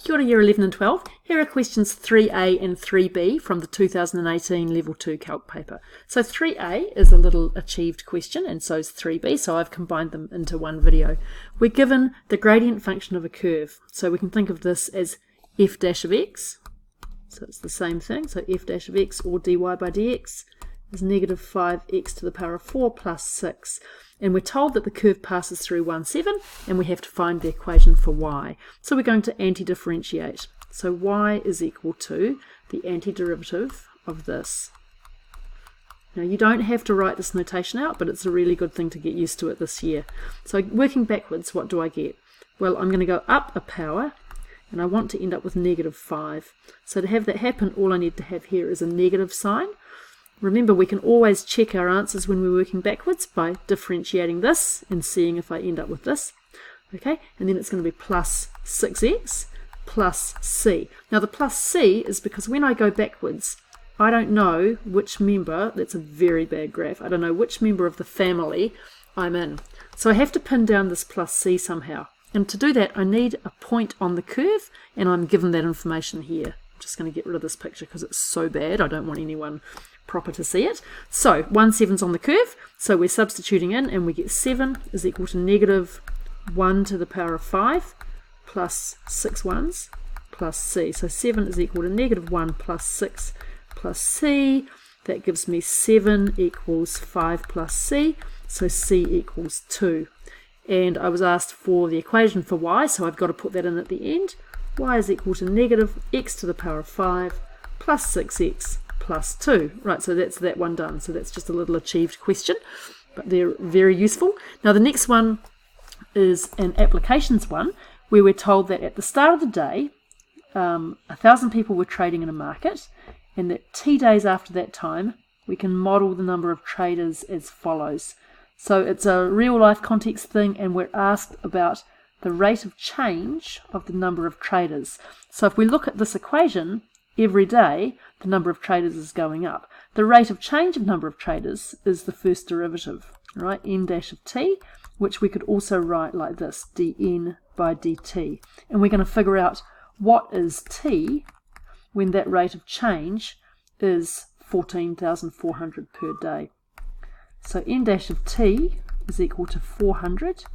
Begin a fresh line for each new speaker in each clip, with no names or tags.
Kia ora Year 11 and 12. Here are questions 3a and 3b from the 2018 Level 2 Calc paper. So 3a is a little achieved question and so is 3b, so I've combined them into one video. We're given the gradient function of a curve, so we can think of this as f dash of x, so it's the same thing, so f dash of x or dy by dx is negative 5x to the power of 4 plus 6. And we're told that the curve passes through 1, 7, and we have to find the equation for y. So we're going to antidifferentiate. So y is equal to the antiderivative of this. Now you don't have to write this notation out, but it's a really good thing to get used to it this year. So working backwards, what do I get? Well, I'm going to go up a power, and I want to end up with negative 5. So to have that happen, all I need to have here is a negative sign. Remember, we can always check our answers when we're working backwards by differentiating this and seeing if I end up with this. Okay, and then it's going to be plus 6x plus c. Now the plus c is because when I go backwards, I don't know which member, that's a very bad graph, I don't know which member of the family I'm in. So I have to pin down this plus c somehow. And to do that, I need a point on the curve, and I'm given that information here. I'm just going to get rid of this picture because it's so bad, I don't want anyone proper to see it. So 1, 7's on the curve, so we're substituting in and we get 7 is equal to negative 1 to the power of 5 plus 6 ones plus c. So 7 is equal to negative 1 plus 6 plus c. That gives me 7 equals 5 plus c, so c equals 2. And I was asked for the equation for y, so I've got to put that in at the end. Y is equal to negative x to the power of 5 plus 6x plus 2. Right, so that's that one done. So that's just a little achieved question, but they're very useful. Now the next one is an applications one, where we're told that at the start of the day, 1,000 people were trading in a market, and that t days after that time, we can model the number of traders as follows. So it's a real life context thing, and we're asked about the rate of change of the number of traders. So if we look at this equation, every day the number of traders is going up. The rate of change of number of traders is the first derivative, right, n dash of t, which we could also write like this, dn by dt. And we're going to figure out what is t when that rate of change is 14,400 per day. So n dash of t is equal to 400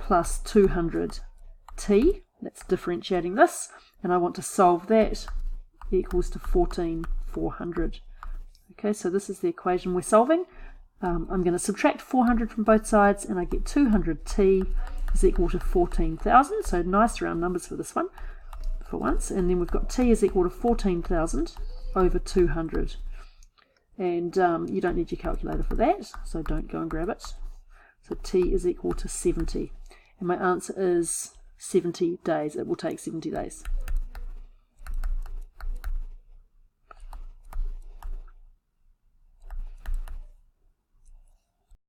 plus 200 t, that's differentiating this, and I want to solve that equals to 14,400. Okay, so this is the equation we're solving. I'm going to subtract 400 from both sides, and I get 200t is equal to 14,000. So nice round numbers for this one, for once. And then we've got t is equal to 14,000 over 200. And you don't need your calculator for that, so don't go and grab it. So t is equal to 70. And my answer is 70 days. It will take 70 days.